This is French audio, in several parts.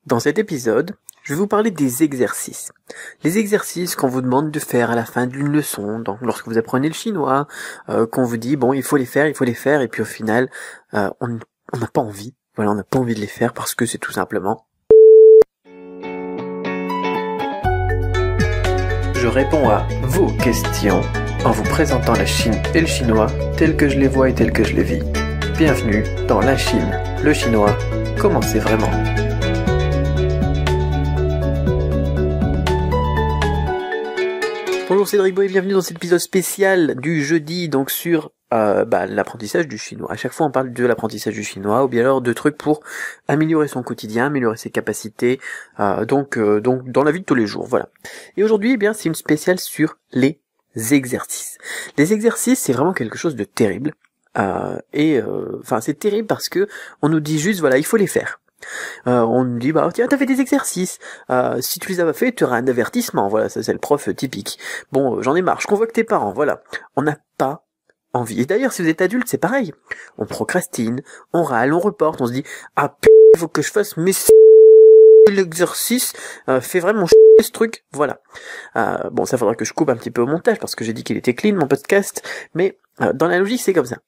Dans cet épisode, je vais vous parler des exercices. Les exercices qu'on vous demande de faire à la fin d'une leçon, donc lorsque vous apprenez le chinois, qu'on vous dit, bon, il faut les faire, et puis au final, on n'a pas envie. Voilà, on n'a pas envie de les faire parce que c'est tout simplement... Je réponds à vos questions en vous présentant la Chine et le chinois tels que je les vois et tels que je les vis. Bienvenue dans la Chine, le chinois, comment c'est vraiment. Bonjour, c'est Dribo et bienvenue dans cet épisode spécial du jeudi, donc sur l'apprentissage du chinois. À chaque fois on parle de l'apprentissage du chinois, ou bien alors de trucs pour améliorer son quotidien, améliorer ses capacités, donc dans la vie de tous les jours, voilà. Et aujourd'hui, eh bien, c'est une spéciale sur les exercices. Les exercices, c'est vraiment quelque chose de terrible, c'est terrible parce que on nous dit juste, voilà, il faut les faire. On nous dit, bah tiens, t'as fait des exercices, si tu les as pas fait, tu auras un avertissement, voilà, ça c'est le prof typique. Bon, j'en ai marre, je convoque tes parents, voilà. On n'a pas envie. Et d'ailleurs, si vous êtes adulte, c'est pareil. On procrastine, on râle, on reporte, on se dit, ah putain, il faut que je fasse l'exercice, fait vraiment ce truc, voilà. Bon, ça faudra que je coupe un petit peu au montage, parce que j'ai dit qu'il était clean, mon podcast, mais dans la logique, c'est comme ça.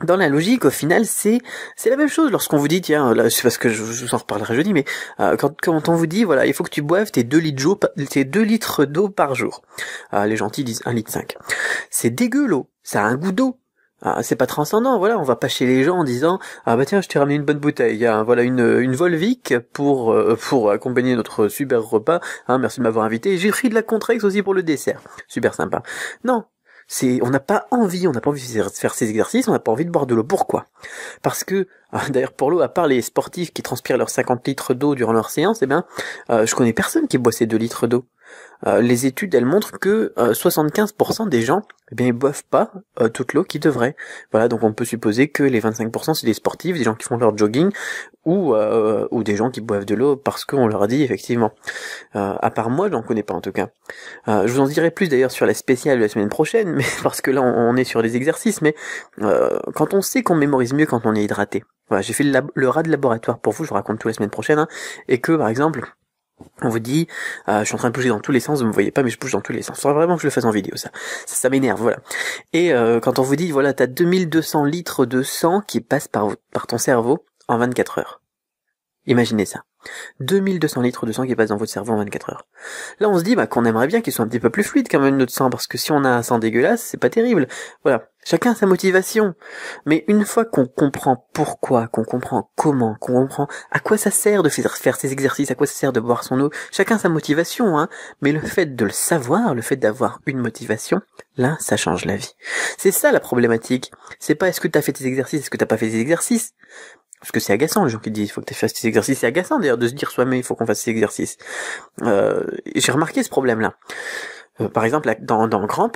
Dans la logique, au final, c'est la même chose lorsqu'on vous dit, tiens, là, c'est parce que je vous en reparlerai jeudi, mais quand on vous dit, voilà, il faut que tu boives tes 2 litres d'eau par jour. Les gentils disent 1,5 litre. C'est dégueu l'eau, ça a un goût d'eau. C'est pas transcendant, voilà, on va pas chez les gens en disant, ah bah tiens, je t'ai ramené une bonne bouteille, voilà une Volvic pour accompagner notre super repas, merci de m'avoir invité, j'ai pris de la Contrex aussi pour le dessert. Super sympa. Non. On n'a pas envie de faire ces exercices, on n'a pas envie de boire de l'eau. Pourquoi ? Parce que, d'ailleurs pour l'eau, à part les sportifs qui transpirent leurs 50 litres d'eau durant leur séance, je connais personne qui boit ces 2 litres d'eau. Les études, elles montrent que 75% des gens, ils boivent pas toute l'eau qu'ils devraient. Voilà, donc on peut supposer que les 25% c'est des sportifs, des gens qui font leur jogging, ou des gens qui boivent de l'eau parce qu'on leur a dit effectivement. À part moi, je n'en connais pas en tout cas. Je vous en dirai plus d'ailleurs sur la spéciale de la semaine prochaine, mais parce que là on est sur des exercices, mais quand on sait qu'on mémorise mieux quand on est hydraté. Voilà, j'ai fait le rat de laboratoire pour vous, je vous raconte tout la semaine prochaine, et que par exemple, on vous dit, je suis en train de bouger dans tous les sens, vous me voyez pas, mais je bouge dans tous les sens. Il faudrait vraiment que je le fasse en vidéo, ça m'énerve, voilà. Et quand on vous dit, voilà, t'as 2200 litres de sang qui passent par ton cerveau en 24 heures. Imaginez ça. 2200 litres de sang qui passent dans votre cerveau en 24 heures. Là, on se dit qu'on aimerait bien qu'il soit un petit peu plus fluide quand même notre sang, parce que si on a un sang dégueulasse, c'est pas terrible. Voilà. Chacun a sa motivation. Mais une fois qu'on comprend pourquoi, qu'on comprend comment, qu'on comprend à quoi ça sert de faire ces exercices, à quoi ça sert de boire son eau, chacun sa motivation, mais le fait de le savoir, le fait d'avoir une motivation, là, ça change la vie. C'est ça la problématique. C'est pas est-ce que t'as fait tes exercices, est-ce que t'as pas fait tes exercices. Parce que c'est agaçant, les gens qui disent, il faut que tu fasses tes exercices. C'est agaçant, d'ailleurs, de se dire soi-même, il faut qu'on fasse ces exercices. J'ai remarqué ce problème-là. Par exemple, dans Cramp,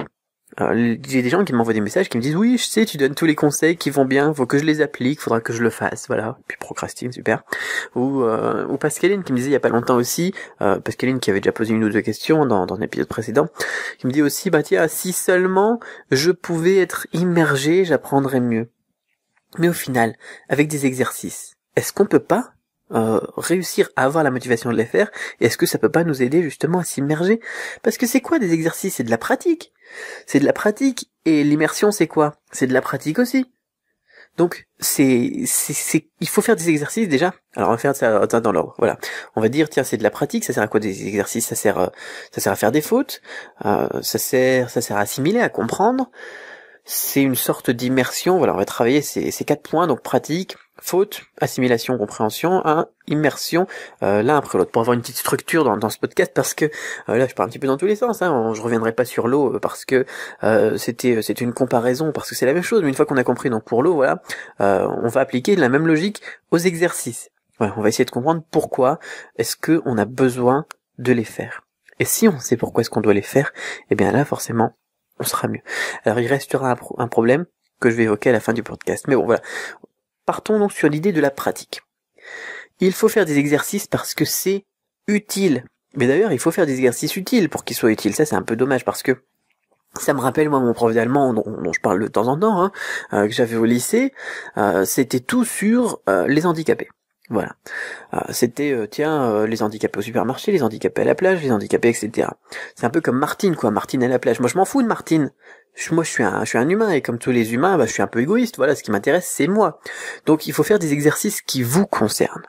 j'ai des gens qui m'envoient des messages qui me disent, oui, je sais, tu donnes tous les conseils qui vont bien, faut que je les applique, faudra que je le fasse, voilà. Puis procrastine, super. Ou Pascaline qui me disait il y a pas longtemps aussi, Pascaline qui avait déjà posé une ou deux questions dans un épisode précédent, qui me dit aussi, tiens, si seulement je pouvais être immergé, j'apprendrais mieux. Mais au final, avec des exercices, est-ce qu'on peut pas réussir à avoir la motivation de les faire? Et est-ce que ça peut pas nous aider justement à s'immerger? Parce que c'est quoi des exercices? C'est de la pratique. C'est de la pratique. Et l'immersion, c'est quoi? C'est de la pratique aussi. Donc, il faut faire des exercices déjà. Alors, on va faire ça dans l'ordre. Voilà. On va dire, tiens, c'est de la pratique. Ça sert à quoi des exercices? Ça sert à faire des fautes. Ça sert à assimiler, à comprendre. C'est une sorte d'immersion, voilà, on va travailler ces 4 points, donc pratique, faute, assimilation, compréhension, immersion, l'un après l'autre, pour avoir une petite structure dans ce podcast, parce que là je pars un petit peu dans tous les sens, je reviendrai pas sur l'eau, parce que c'était une comparaison, parce que c'est la même chose, mais une fois qu'on a compris, donc pour l'eau, voilà, on va appliquer la même logique aux exercices. Voilà, on va essayer de comprendre pourquoi est-ce que on a besoin de les faire. Et si on sait pourquoi est-ce qu'on doit les faire, eh bien là, forcément, on sera mieux. Alors il restera un problème que je vais évoquer à la fin du podcast. Mais bon, voilà. Partons donc sur l'idée de la pratique. Il faut faire des exercices parce que c'est utile. Mais d'ailleurs, il faut faire des exercices utiles pour qu'ils soient utiles. Ça, c'est un peu dommage parce que ça me rappelle, moi, mon prof d'allemand dont je parle de temps en temps, que j'avais au lycée. C'était tout sur les handicapés. Voilà. C'était, les handicapés au supermarché, les handicapés à la plage, les handicapés, etc. C'est un peu comme Martine, quoi. Martine à la plage. Moi, je m'en fous de Martine. Moi, je suis un humain, et comme tous les humains, je suis un peu égoïste. Voilà, ce qui m'intéresse, c'est moi. Donc, il faut faire des exercices qui vous concernent.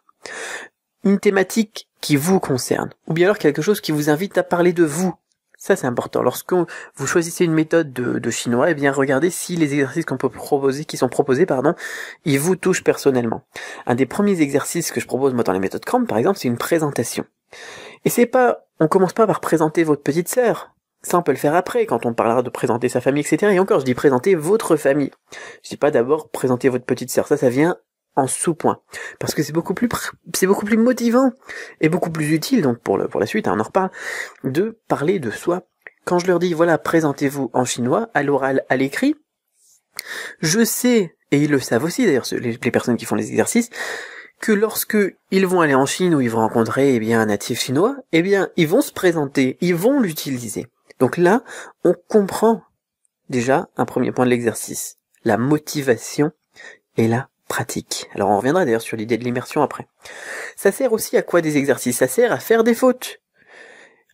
Une thématique qui vous concerne. Ou bien alors quelque chose qui vous invite à parler de vous. Ça, c'est important. Lorsque vous choisissez une méthode de chinois, eh bien, regardez si les exercices qui sont proposés, ils vous touchent personnellement. Un des premiers exercices que je propose, moi, dans les méthodes Cramp, par exemple, c'est une présentation. Et on commence pas par présenter votre petite sœur. Ça, on peut le faire après, quand on parlera de présenter sa famille, etc. Et encore, je dis présenter votre famille. Je dis pas d'abord présenter votre petite sœur. Ça vient en sous-point. Parce que c'est beaucoup plus motivant et beaucoup plus utile, donc pour la suite, on en reparle, de parler de soi. Quand je leur dis, voilà, présentez-vous en chinois, à l'oral, à l'écrit, je sais, et ils le savent aussi d'ailleurs, les personnes qui font les exercices, que lorsque ils vont aller en Chine où ils vont rencontrer, un natif chinois, ils vont se présenter, ils vont l'utiliser. Donc là, on comprend déjà un premier point de l'exercice. La motivation est là. Pratique. Alors on reviendra d'ailleurs sur l'idée de l'immersion après. Ça sert aussi à quoi des exercices? Ça sert à faire des fautes.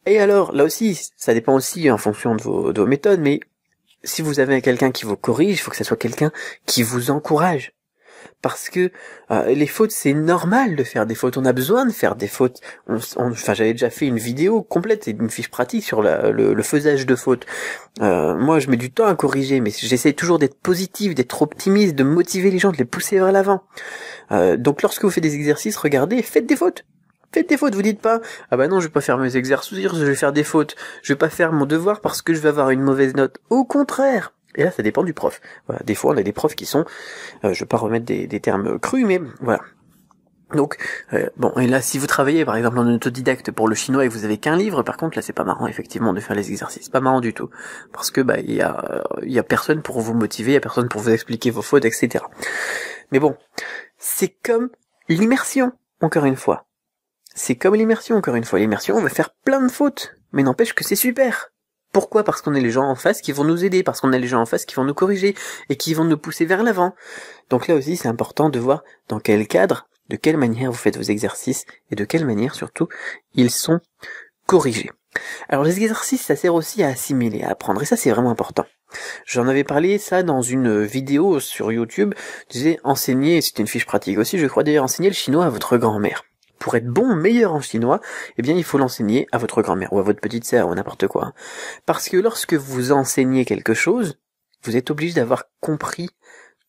Et alors, là aussi, ça dépend aussi en fonction de vos méthodes, mais si vous avez quelqu'un qui vous corrige, il faut que ça soit quelqu'un qui vous encourage. Parce que les fautes, c'est normal de faire des fautes. On a besoin de faire des fautes. J'avais déjà fait une vidéo complète, une fiche pratique sur le faisage de fautes. Moi, je mets du temps à corriger, mais j'essaie toujours d'être positif, d'être optimiste, de motiver les gens, de les pousser vers l'avant. Donc, lorsque vous faites des exercices, regardez, faites des fautes. Faites des fautes, vous dites pas, ah bah non, je vais pas faire mes exercices, je vais faire des fautes. Je vais pas faire mon devoir parce que je vais avoir une mauvaise note. Au contraire. Et là, ça dépend du prof. Voilà, des fois, on a des profs qui sont, je vais pas remettre des termes crus, mais voilà. Donc, et là, si vous travaillez, par exemple, en autodidacte pour le chinois et que vous avez qu'un livre, par contre, là, c'est pas marrant, effectivement, de faire les exercices. Pas marrant du tout. Parce que, il y a personne pour vous motiver, il y a personne pour vous expliquer vos fautes, etc. Mais bon, c'est comme l'immersion, encore une fois. C'est comme l'immersion, encore une fois. L'immersion, on va faire plein de fautes, mais n'empêche que c'est super. Pourquoi? Parce qu'on a les gens en face qui vont nous aider, parce qu'on a les gens en face qui vont nous corriger, et qui vont nous pousser vers l'avant. Donc là aussi, c'est important de voir dans quel cadre, de quelle manière vous faites vos exercices, et de quelle manière, surtout, ils sont corrigés. Alors les exercices, ça sert aussi à assimiler, à apprendre, et ça c'est vraiment important. J'en avais parlé ça dans une vidéo sur YouTube, je disais enseigner, c'était une fiche pratique aussi, je crois d'ailleurs, enseigner le chinois à votre grand-mère. Pour être bon, meilleur en chinois, il faut l'enseigner à votre grand-mère, ou à votre petite sœur, ou n'importe quoi. Parce que lorsque vous enseignez quelque chose, vous êtes obligé d'avoir compris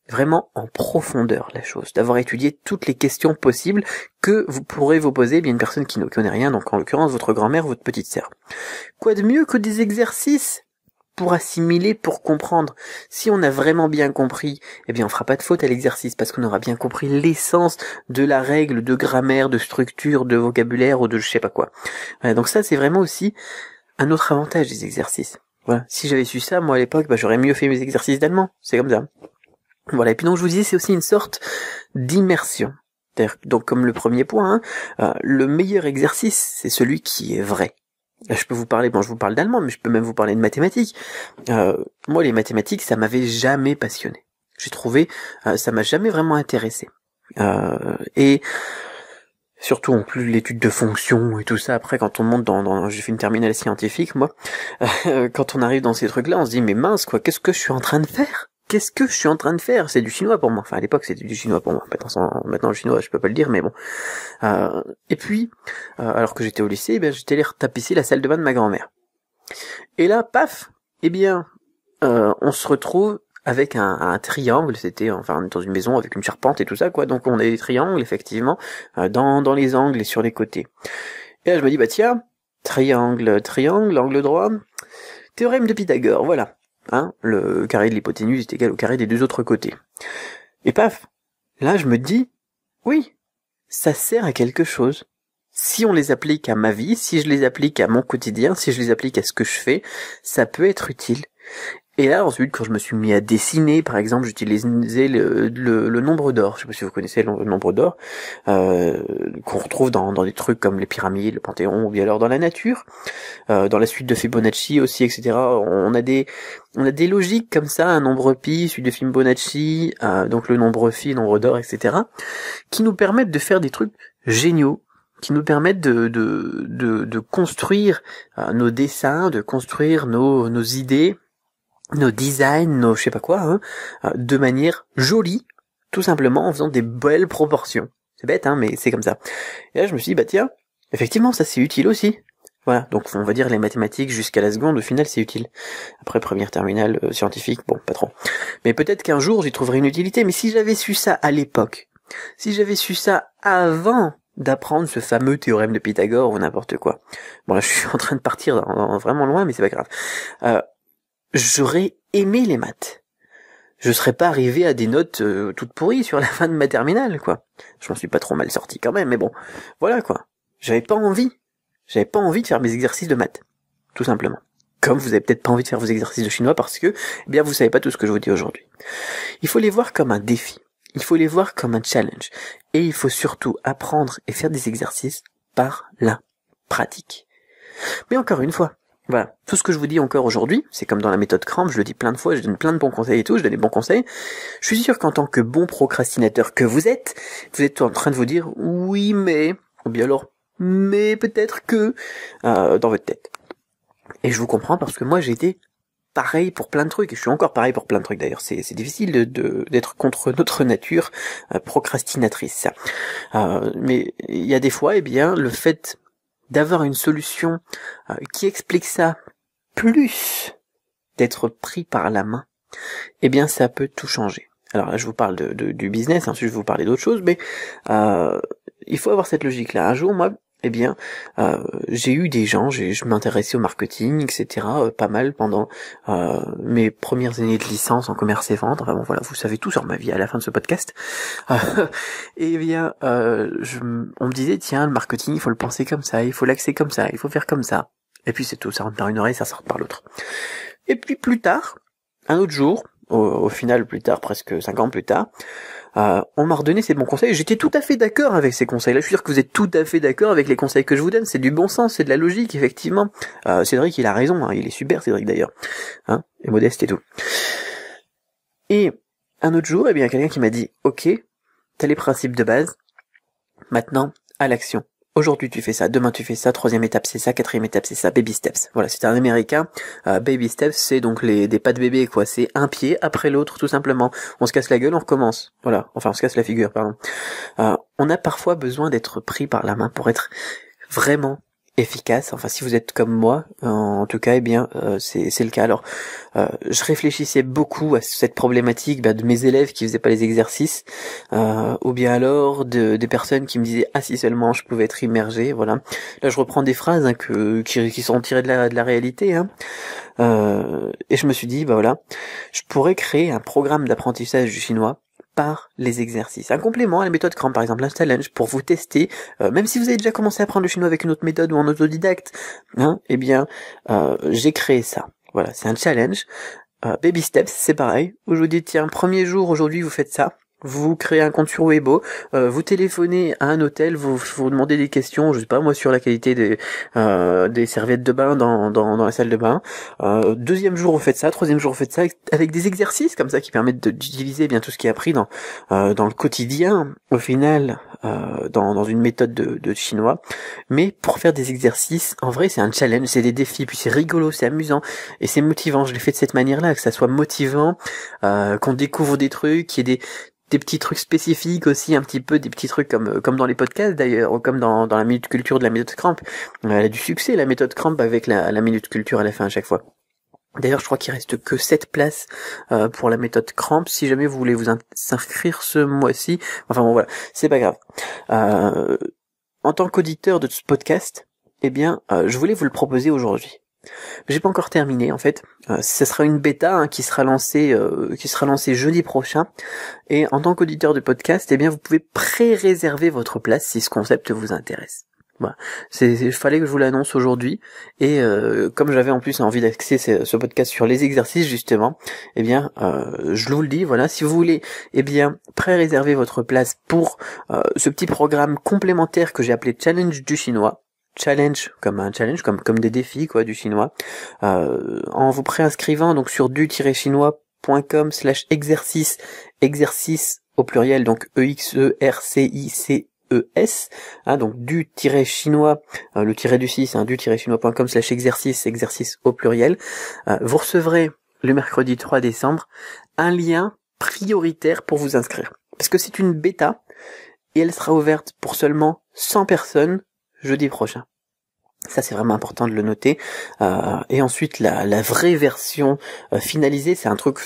vraiment en profondeur la chose, d'avoir étudié toutes les questions possibles que vous pourrez vous poser, une personne qui ne connaît rien, donc en l'occurrence votre grand-mère, votre petite sœur. Quoi de mieux que des exercices pour assimiler, pour comprendre. Si on a vraiment bien compris, on fera pas de faute à l'exercice parce qu'on aura bien compris l'essence de la règle, de grammaire, de structure, de vocabulaire ou de je sais pas quoi. Voilà, donc ça c'est vraiment aussi un autre avantage des exercices. Voilà, si j'avais su ça, moi à l'époque, j'aurais mieux fait mes exercices d'allemand. C'est comme ça. Voilà, et puis donc je vous disais, c'est aussi une sorte d'immersion. Donc comme le premier point, le meilleur exercice, c'est celui qui est vrai. Là, je peux vous parler, je vous parle d'allemand, mais je peux même vous parler de mathématiques. Moi, les mathématiques, ça m'avait jamais passionné. J'ai trouvé, ça m'a jamais vraiment intéressé. Et surtout, en plus, l'étude de fonctions et tout ça, après, quand on monte j'ai fait une terminale scientifique, moi, quand on arrive dans ces trucs-là, on se dit, mais mince, quoi, qu'est-ce que je suis en train de faire? Qu'est-ce que je suis en train de faire? C'est du chinois pour moi. Enfin, à l'époque, c'était du chinois pour moi. Maintenant, le chinois, je peux pas le dire, mais bon. Et puis, alors que j'étais au lycée, j'étais allé tapisser la salle de bain de ma grand-mère. Et là, paf, on se retrouve avec un triangle. C'était, dans une maison avec une charpente et tout ça, quoi. Donc, on a des triangles, effectivement, dans les angles et sur les côtés. Et là, je me dis, tiens, triangle, angle droit, théorème de Pythagore, voilà. Le carré de l'hypoténuse est égal au carré des deux autres côtés. Et paf, là je me dis, oui, ça sert à quelque chose. Si on les applique à ma vie, si je les applique à mon quotidien, si je les applique à ce que je fais, ça peut être utile. Et là, ensuite, quand je me suis mis à dessiner, par exemple, j'utilisais le nombre d'or. Je sais pas si vous connaissez le nombre d'or, qu'on retrouve dans des trucs comme les pyramides, le Panthéon, ou bien alors dans la nature, dans la suite de Fibonacci aussi, etc. On a des logiques comme ça, un nombre pi, suite de Fibonacci, donc le nombre phi, nombre d'or, etc., qui nous permettent de faire des trucs géniaux, qui nous permettent de construire nos dessins, de construire nos idées, nos designs, nos je sais pas quoi, de manière jolie, tout simplement en faisant des belles proportions. C'est bête, mais c'est comme ça. Et là, je me suis dit, bah tiens, effectivement, ça c'est utile aussi. Voilà, donc on va dire les mathématiques jusqu'à la seconde, au final c'est utile. Après première terminale scientifique, bon, pas trop. Mais peut-être qu'un jour j'y trouverai une utilité, mais si j'avais su ça à l'époque, si j'avais su ça avant d'apprendre ce fameux théorème de Pythagore ou n'importe quoi. Bon là je suis en train de partir dans vraiment loin, mais c'est pas grave. J'aurais aimé les maths. Je serais pas arrivé à des notes toutes pourries sur la fin de ma terminale, quoi. Je m'en suis pas trop mal sorti quand même, mais bon, voilà quoi. J'avais pas envie de faire mes exercices de maths, tout simplement. Comme vous avez peut-être pas envie de faire vos exercices de chinois parce que, eh bien, vous savez pas tout ce que je vous dis aujourd'hui. Il faut les voir comme un défi. Il faut les voir comme un challenge. Et il faut surtout apprendre et faire des exercices par la pratique. Mais encore une fois, voilà, tout ce que je vous dis encore aujourd'hui, c'est comme dans la méthode Cramp, je le dis plein de fois, je donne plein de bons conseils et tout, je donne des bons conseils. Je suis sûr qu'en tant que bon procrastinateur que vous êtes en train de vous dire oui mais, ou bien alors mais peut-être que dans votre tête. Et je vous comprends parce que moi j'ai été pareil pour plein de trucs, et je suis encore pareil pour plein de trucs d'ailleurs. C'est difficile d'être contre notre nature procrastinatrice. Mais il y a des fois, eh bien, le fait d'avoir une solution qui explique ça, plus d'être pris par la main, eh bien ça peut tout changer. Alors là je vous parle du business, ensuite je vais vous parler d'autres choses, mais il faut avoir cette logique-là. Un jour, moi, eh bien, j'ai eu des gens, je m'intéressais au marketing, etc., pas mal pendant mes premières années de licence en commerce et vente. Enfin bon, voilà, vous savez tout sur ma vie à la fin de ce podcast. Et bien, on me disait, tiens, le marketing, il faut le penser comme ça, il faut l'axer comme ça, il faut faire comme ça. Et puis c'est tout, ça rentre par une oreille, ça sort par l'autre. Et puis plus tard, un autre jour, au final plus tard, presque 5 ans plus tard, on m'a redonné ces bons conseils, et j'étais tout à fait d'accord avec ces conseils-là. Je suis sûr que vous êtes tout à fait d'accord avec les conseils que je vous donne, c'est du bon sens, c'est de la logique, effectivement. Cédric, il a raison, il est super, Cédric, d'ailleurs. Et modeste et tout. Et un autre jour, eh bien, quelqu'un qui m'a dit, ok, t'as les principes de base, maintenant, à l'action. Aujourd'hui tu fais ça, demain tu fais ça, troisième étape c'est ça, quatrième étape c'est ça, baby steps. Voilà, c'est un américain. Baby steps c'est donc des pas de bébé quoi, c'est un pied après l'autre tout simplement. On se casse la gueule, on recommence. Voilà, enfin on se casse la figure, pardon. On a parfois besoin d'être pris par la main pour être vraiment efficace. Enfin si vous êtes comme moi, en tout cas, eh bien c'est le cas. Alors je réfléchissais beaucoup à cette problématique de mes élèves qui faisaient pas les exercices, ou bien alors des personnes qui me disaient si seulement je pouvais être immergé. Voilà, là je reprends des phrases qui sont tirées de la réalité, et je me suis dit voilà, je pourrais créer un programme d'apprentissage du chinois par les exercices. Un complément à la méthode Cramp, par exemple, un challenge pour vous tester, même si vous avez déjà commencé à apprendre le chinois avec une autre méthode ou en autodidacte, eh bien, j'ai créé ça. Voilà, c'est un challenge. Baby Steps, c'est pareil, où je vous dis, tiens, premier jour, aujourd'hui, vous faites ça. Vous créez un compte sur Weibo, vous téléphonez à un hôtel, vous demandez des questions, je sais pas moi, sur la qualité des serviettes de bain dans la salle de bain. Deuxième jour vous faites ça, troisième jour vous faites ça avec des exercices comme ça qui permettent d'utiliser bien tout ce qui est appris dans le quotidien au final dans une méthode de chinois. Mais pour faire des exercices, en vrai c'est un challenge, c'est des défis, puis c'est rigolo, c'est amusant et c'est motivant. Je l'ai fait de cette manière-là, que ça soit motivant, qu'on découvre des trucs, qu'il y ait des petits trucs spécifiques aussi, un petit peu des petits trucs comme dans les podcasts d'ailleurs, ou comme dans la minute culture de la méthode Cramp. Elle a du succès la méthode Cramp avec la minute culture à la fin à chaque fois. D'ailleurs je crois qu'il reste que 7 places pour la méthode Cramp, si jamais vous voulez vous inscrire ce mois-ci. Enfin bon voilà, c'est pas grave. En tant qu'auditeur de ce podcast, eh bien je voulais vous le proposer aujourd'hui. J'ai pas encore terminé en fait. Ce sera une bêta qui sera lancée jeudi prochain. Et en tant qu'auditeur de podcast, eh bien vous pouvez pré-réserver votre place si ce concept vous intéresse. Voilà. Fallait que je vous l'annonce aujourd'hui. Et comme j'avais en plus envie d'axer ce podcast sur les exercices justement, eh bien, je vous le dis, voilà, si vous voulez, eh bien, pré-réserver votre place pour ce petit programme complémentaire que j'ai appelé Challenge du chinois. Challenge comme un challenge, comme des défis quoi du chinois. En vous préinscrivant donc sur du-chinois.com/exercice, exercice au pluriel, donc EXERCICES, donc du-chinois, le tiret du 6, du-chinois.com/exercice, exercice au pluriel, vous recevrez le mercredi 3 décembre un lien prioritaire pour vous inscrire. Parce que c'est une bêta, et elle sera ouverte pour seulement 100 personnes jeudi prochain. Ça c'est vraiment important de le noter. Et ensuite la vraie version finalisée, c'est un truc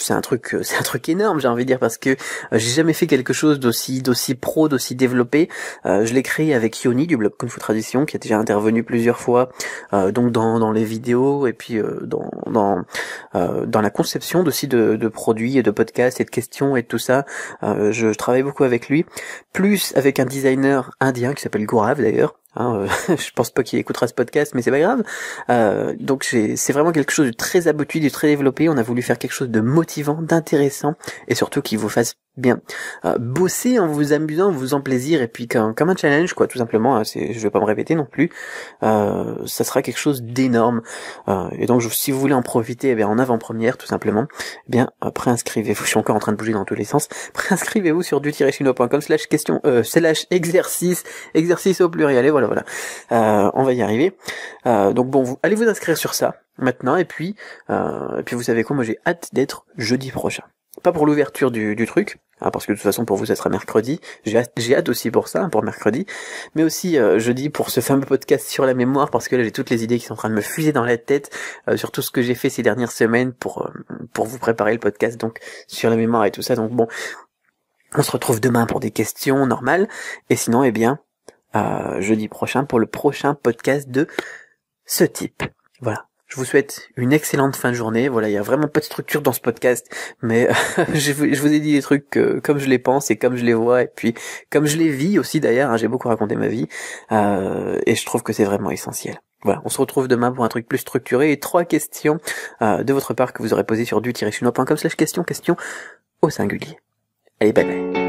énorme, j'ai envie de dire, parce que j'ai jamais fait quelque chose d'aussi pro, d'aussi développé. Je l'ai créé avec Yoni du blog Kung Fu Tradition, qui a déjà intervenu plusieurs fois, donc dans les vidéos et puis dans la conception aussi de produits et de podcasts et de questions et de tout ça. Je travaille beaucoup avec lui, plus avec un designer indien qui s'appelle Gaurav d'ailleurs. Je pense pas qu'il écoutera ce podcast, mais c'est pas grave. Donc c'est vraiment quelque chose de très abouti, de très développé. On a voulu faire quelque chose de motivant, d'intéressant, et surtout qui vous fasse bien bosser en vous amusant, en vous faisant plaisir, et puis comme un challenge, quoi, tout simplement. Je vais pas me répéter non plus. Ça sera quelque chose d'énorme. Et donc, si vous voulez en profiter, eh bien, en avant-première, tout simplement, eh bien, préinscrivez-vous. Je suis encore en train de bouger dans tous les sens. Préinscrivez-vous sur du-chinois.com/question, /exercice, exercice au pluriel. Et voilà. On va y arriver. Donc bon, allez vous inscrire sur ça maintenant, et puis vous savez quoi, moi j'ai hâte d'être jeudi prochain. Pas pour l'ouverture du truc, parce que de toute façon pour vous ça sera mercredi. J'ai hâte aussi pour ça, pour mercredi, mais aussi jeudi pour ce fameux podcast sur la mémoire, parce que là j'ai toutes les idées qui sont en train de me fuser dans la tête, sur tout ce que j'ai fait ces dernières semaines pour vous préparer le podcast, donc sur la mémoire et tout ça. Donc bon, on se retrouve demain pour des questions normales, et sinon eh bien jeudi prochain pour le prochain podcast de ce type. Voilà. Je vous souhaite une excellente fin de journée. Voilà, il y a vraiment pas de structure dans ce podcast, mais je vous ai dit des trucs comme je les pense et comme je les vois, et puis comme je les vis aussi d'ailleurs. J'ai beaucoup raconté ma vie, et je trouve que c'est vraiment essentiel. Voilà, on se retrouve demain pour un truc plus structuré et 3 questions de votre part que vous aurez posées sur du-chinois.com/question au singulier. Allez, bye bye.